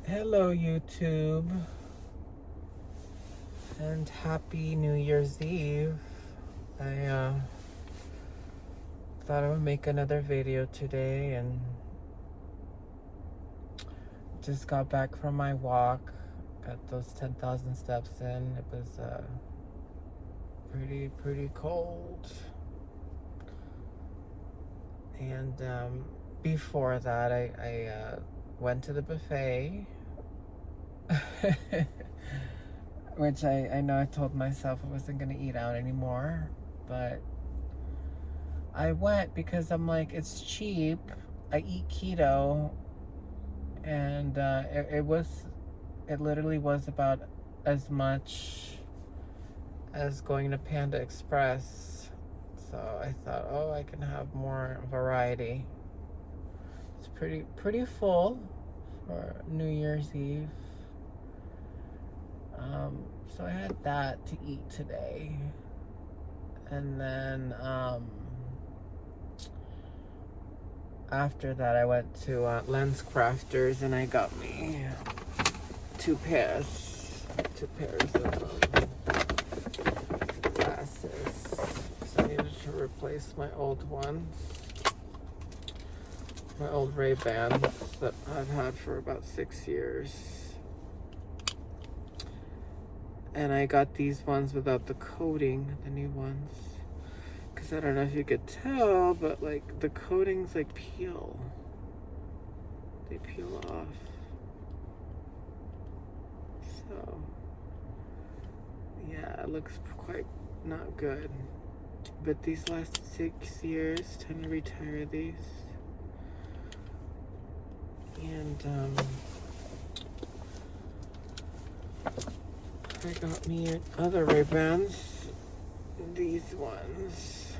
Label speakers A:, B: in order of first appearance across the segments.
A: Hello, YouTube, and happy New Year's Eve. I thought I would make another video today, and just got back from my walk. Got those 10,000 steps in. It was pretty cold. And before that, I went to the buffet. Which I know I told myself I wasn't going to eat out anymore, but I went because I'm like, it's cheap. I eat keto, and it literally was about as much as going to Panda Express. So I thought, oh, I can have more variety. It's pretty full for New Year's Eve. So I had that to eat today. And then after that, I went to Lens Crafters and I got me two pairs of glasses. Because I needed to replace my old ones. My old Ray-Bans that I've had for about 6 years. And I got these ones without the coating, the new ones. Because I don't know if you could tell, but like the coatings like peel. They peel off. So, yeah, it looks quite not good. But these last 6 years, time to retire these. And I got me other Ray-Bans, these ones,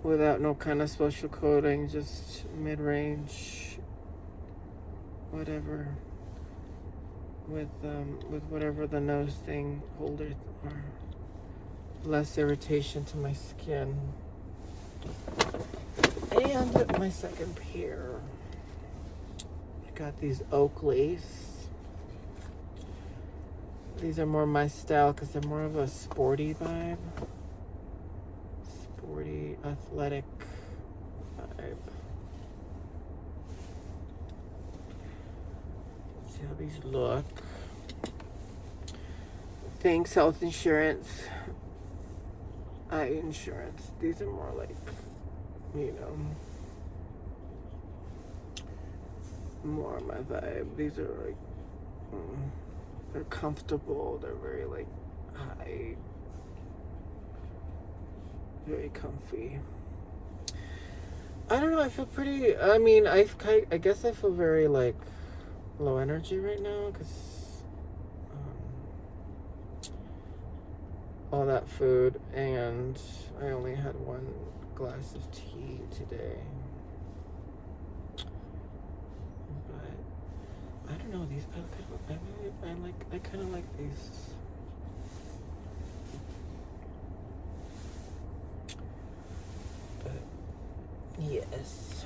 A: without no kind of special coating, just mid-range, whatever, with whatever the nose thing holder are, less irritation to my skin. And my second pair, I got these Oakleys. These are more my style because they're more of a sporty vibe. Sporty, athletic vibe. Let's see how these look. Thanks, health insurance. Eye insurance. These are more like, you know, more my vibe. These are like, they're comfortable. They're very like high, very comfy. I don't know. I feel pretty. I mean, I guess I feel very like low energy right now because all that food, and I only had one glass of tea today. I don't know, these, I kind of like these. But, yes.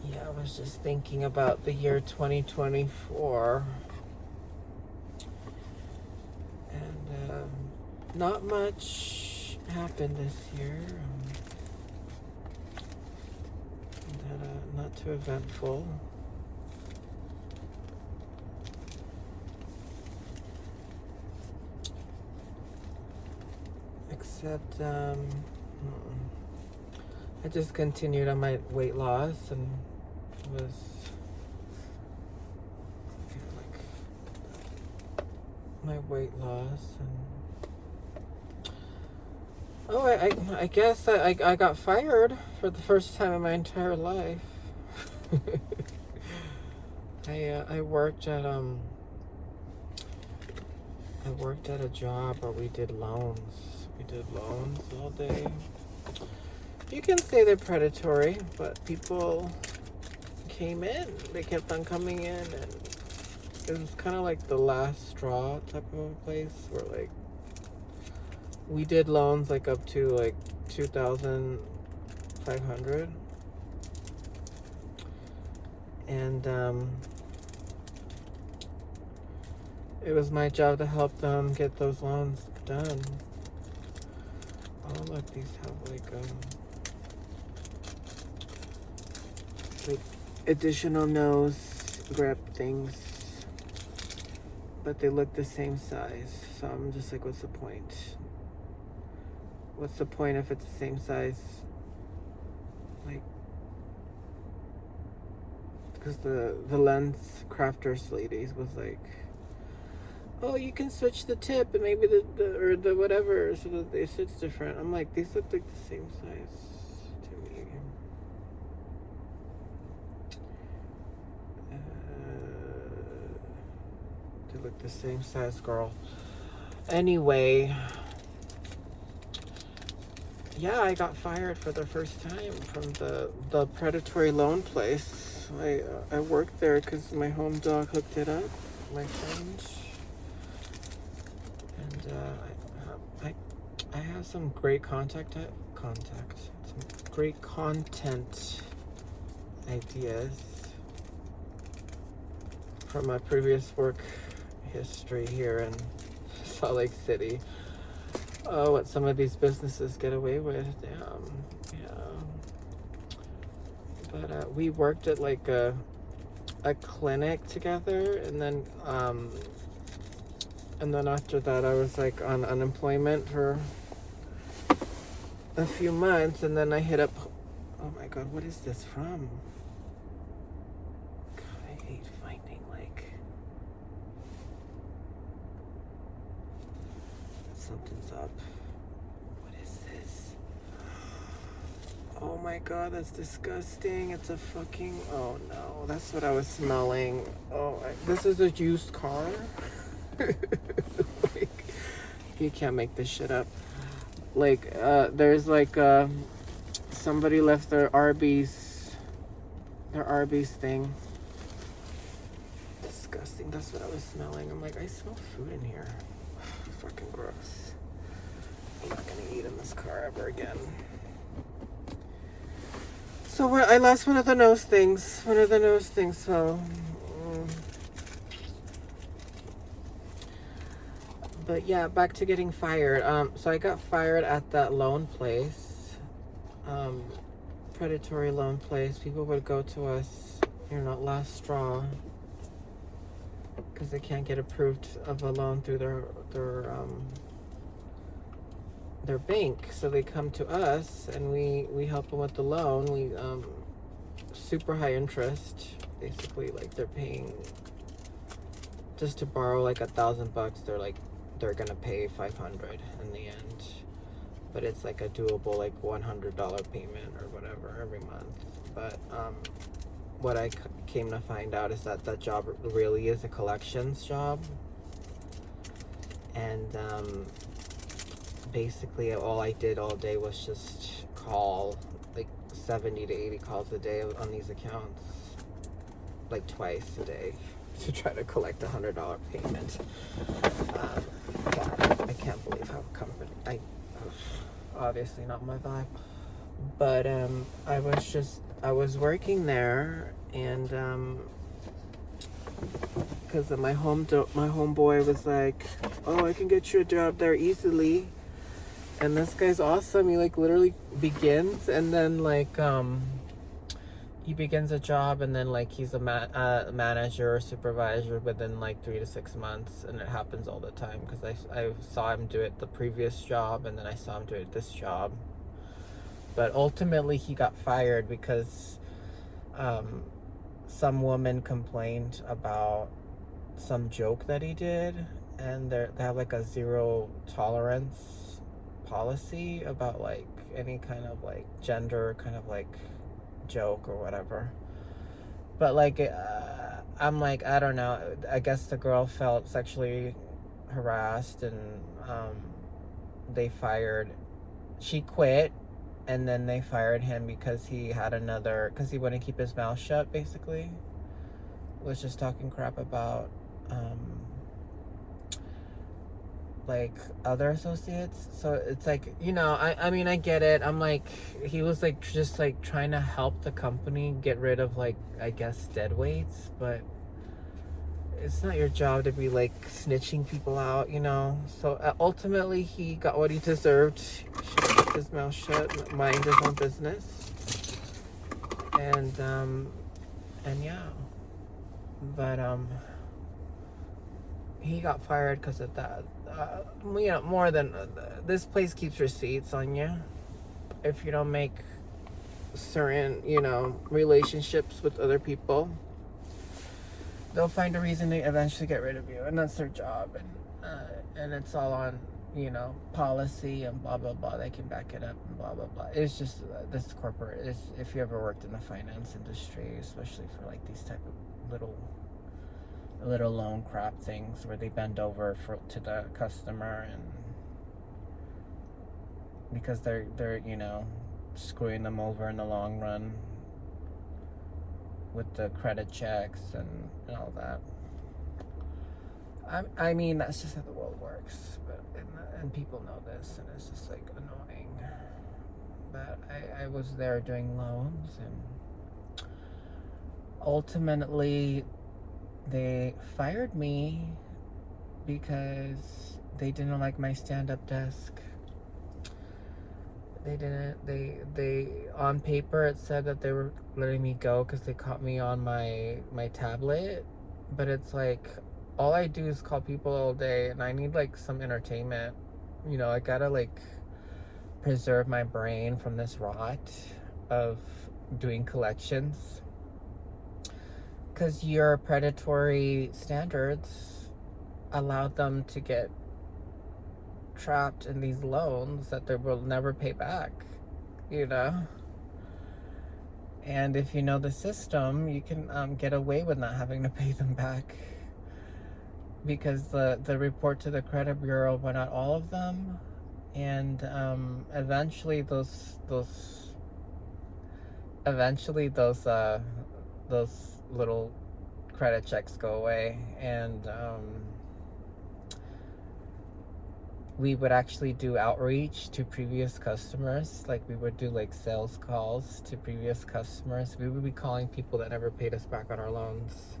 A: Yeah, I was just thinking about the year 2024. And, not much happened this year. Not too eventful. Except, I just continued on my weight loss and was like my weight loss and I guess I got fired for the first time in my entire life. I worked at a job where we did loans. We did loans all day. You can say they're predatory, but people came in. They kept on coming in, and it was kind of like the last straw type of a place where like we did loans like up to like $2,000 $500. And it was my job to help them get those loans done. Oh, look, these have like additional nose grip things, but they look the same size. So I'm just like, what's the point? What's the point if it's the same size? Like, because the lens crafters ladies was like, oh, you can switch the tip and maybe the whatever so that it sits different. I'm like, these look like the same size to me. They look the same size, girl. Anyway, yeah, I got fired for the first time from the predatory loan place. I worked there because my home dog hooked it up, my friend. And I have some great some great content ideas from my previous work history here in Salt Lake City. Oh, what some of these businesses get away with, damn. Yeah. But we worked at like a clinic together, and then after that I was like on unemployment for a few months, and then I hit up, oh my god, what is this from? God, I hate finding like something's up. What is this? Oh my god, that's disgusting. It's a fucking, oh no, that's what I was smelling. Oh, this is a used car. Like, you can't make this shit up. Like, there's like somebody left their Arby's thing. Disgusting. That's what I was smelling. I'm like, I smell food in here. Fucking gross. I'm not gonna eat in this car ever again. So I lost one of the nose things. So. But yeah, back to getting fired. So I got fired at that loan place, predatory loan place. People would go to us, last straw, because they can't get approved of a loan through their bank. So they come to us, and we help them with the loan. We super high interest, basically. Like, they're paying just to borrow like $1,000. They're gonna pay $500 in the end, but it's like a doable like $100 payment or whatever every month. But what I came to find out is that job really is a collections job, and basically all I did all day was just call like 70 to 80 calls a day on these accounts, like twice a day, to try to collect $100 payment. God, I can't believe how a company, obviously not my vibe, but I was working there, and because my homeboy was like, oh, I can get you a job there easily, and this guy's awesome. He like literally begins, and then like he begins a job, and then like he's a manager or supervisor within like 3 to 6 months, and it happens all the time because I saw him do it the previous job, and then I saw him do it this job. But ultimately he got fired because some woman complained about some joke that he did, and they have like a zero tolerance policy about like any kind of like gender kind of like joke or whatever. But like I'm like, I don't know, I guess the girl felt sexually harassed, and she quit, and then they fired him because he wouldn't keep his mouth shut, basically. Was just talking crap about like other associates. So it's like, you know, I mean, I get it. I'm like, he was like just like trying to help the company get rid of, like, I guess, dead weights, but it's not your job to be like snitching people out, you know. So ultimately he got what he deserved. He should keep his mouth shut, mind his own business, and yeah. But he got fired because of that. You know, more than this place keeps receipts on you if you don't make certain, you know, relationships with other people. They'll find a reason to eventually get rid of you, and that's their job. And it's all on, you know, policy and blah blah blah. They can back it up and blah blah blah. It's just this corporate is, if you ever worked in the finance industry, especially for like these type of little loan crap things where they bend over to the customer, and because they're you know, screwing them over in the long run with the credit checks and all that. I mean, that's just how the world works, but and people know this, and it's just like annoying. But I was there doing loans, and ultimately they fired me because they didn't like my stand-up desk. They on paper it said that they were letting me go because they caught me on my tablet, but it's like, all I do is call people all day, and I need like some entertainment, you know. I gotta like preserve my brain from this rot of doing collections, because your predatory standards allowed them to get trapped in these loans that they will never pay back, you know. And if you know the system, you can get away with not having to pay them back, because the report to the credit bureau went out all of them, and eventually those little credit checks go away, and we would actually do outreach to previous customers. Like, we would do like sales calls to previous customers. We would be calling people that never paid us back on our loans.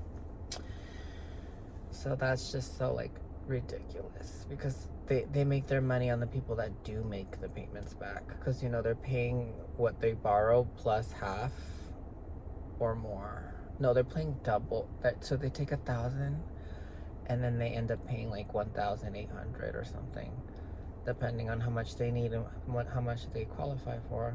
A: So that's just so like ridiculous, because they make their money on the people that do make the payments back, because, you know, they're paying what they borrow plus half or more. No, they're paying double that. So they take 1,000 and then they end up paying like 1,800 or something, depending on how much they need and how much they qualify for.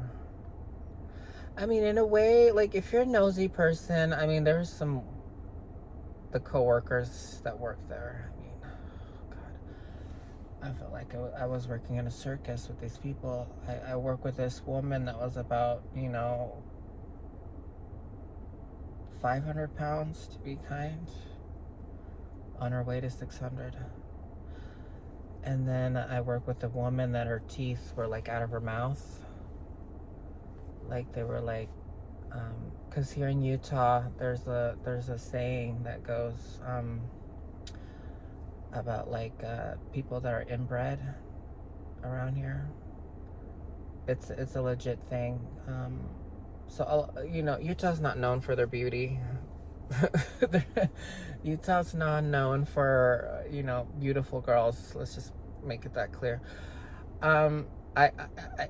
A: I mean, in a way, like, if you're a nosy person, I mean, there's the coworkers that work there. I mean, God, I felt like I was working in a circus with these people. I work with this woman that was about, you know, 500 pounds, to be kind, on her way to 600. And then I work with a woman that her teeth were like out of her mouth. Like, they were like, because here in Utah, there's a saying that goes about like people that are inbred around here. It's a legit thing. So, you know, Utah's not known for their beauty. Utah's not known for, you know, beautiful girls. Let's just make it that clear.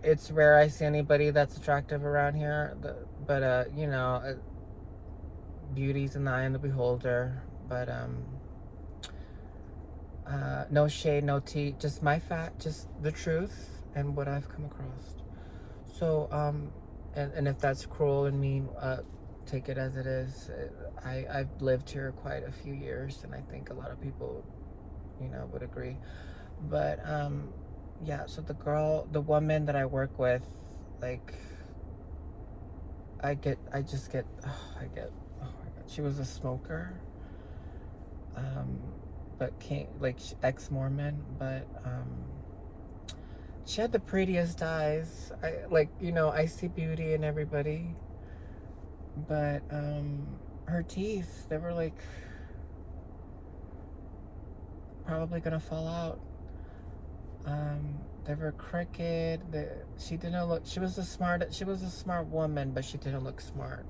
A: It's rare I see anybody that's attractive around here, but you know, beauty's in the eye of the beholder. But no shade, no tea, just my fact, just the truth and what I've come across. So and if that's cruel and mean, take it as it is. I've lived here quite a few years, and I think a lot of people, you know, would agree. But yeah, so the woman that I work with, like, oh my God, she was a smoker, but ex-Mormon, but she had the prettiest eyes. I see beauty in everybody, but her teeth, they were like probably gonna fall out. They were crooked. She didn't look. She was a smart woman, but she didn't look smart.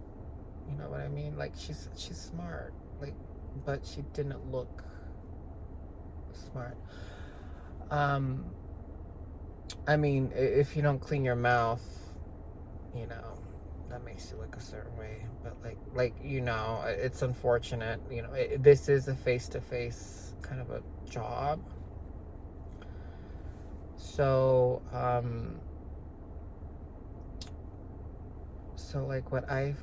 A: You know what I mean? Like she's smart, like, but she didn't look smart. I mean, if you don't clean your mouth, you know, that makes you look a certain way. But it's unfortunate. This is a face-to-face kind of a job. So, like what I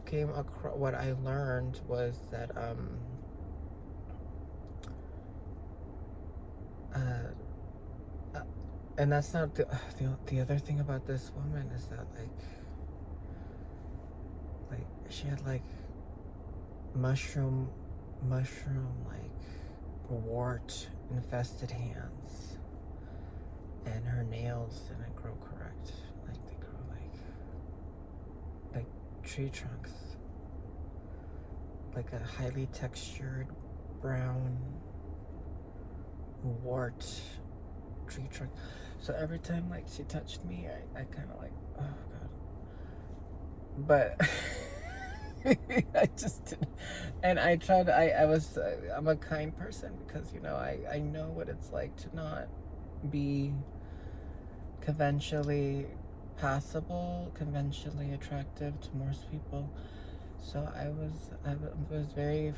A: learned was that, and that's not the other thing about this woman is that like she had like mushroom like wart infested hands, and her nails didn't grow correct. Like they grew like tree trunks, like a highly textured brown wart tree trunk. So every time like she touched me, I kind of like, oh god. But I just didn't. And I tried. I'm a kind person because I know what it's like to not be conventionally passable, conventionally attractive to most people. So I was very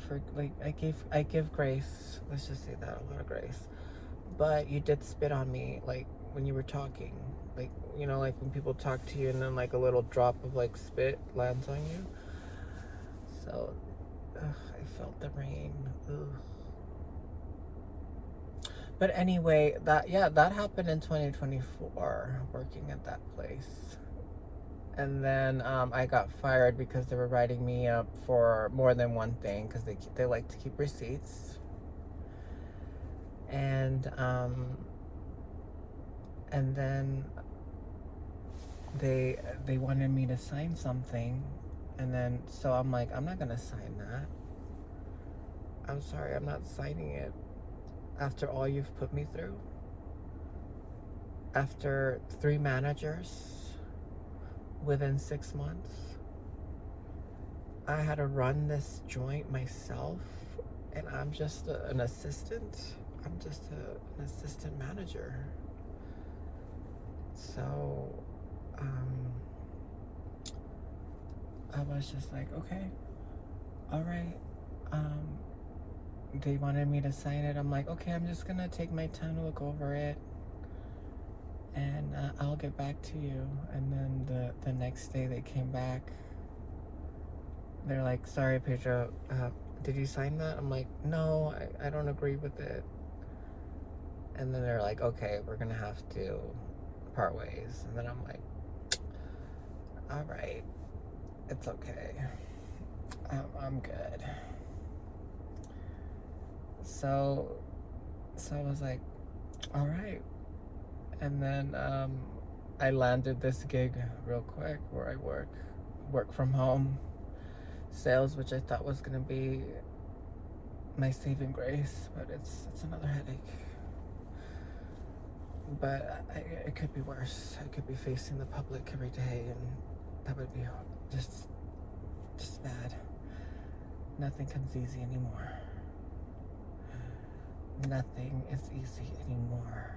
A: I give grace. Let's just say that, a lot of grace. But you did spit on me, like when you were talking, like like when people talk to you and then like a little drop of like spit lands on you. So, I felt the rain. Ugh. But anyway, that happened in 2024, working at that place. And then I got fired because they were writing me up for more than one thing because they like to keep receipts. And then they wanted me to sign something, and then so I'm like, I'm not gonna sign that. I'm sorry, I'm not signing it. After all you've put me through, after 3 managers within 6 months, I had to run this joint myself, and I'm just an assistant. I'm just an assistant manager. So, I was just like, okay, all right. They wanted me to sign it. I'm like, okay, I'm just gonna take my time to look over it, and I'll get back to you. And then the next day they came back. They're like, sorry, Pedro, did you sign that? I'm like, no, I don't agree with it. And then they're like, okay, we're gonna have to part ways. And then I'm like, all right, it's okay. I'm good. So I was like, all right. And then I landed this gig real quick where I work from home sales, which I thought was gonna be my saving grace, but it's another headache. But it could be worse. I could be facing the public every day, and that would be just bad. Nothing comes easy anymore. Nothing is easy anymore.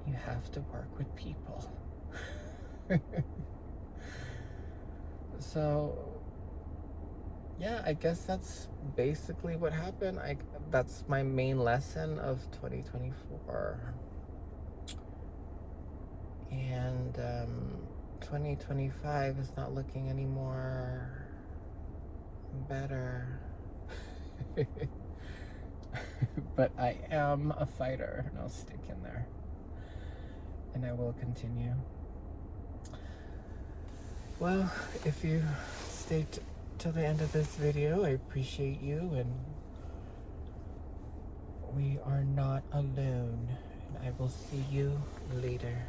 A: You have to work with people. So, yeah, I guess that's basically what happened. That's my main lesson of 2024. And 2025 is not looking any more better. But I am a fighter, and I'll stick in there. And I will continue. Well, if you stayed till the end of this video, I appreciate you, and we are not alone. And I will see you later.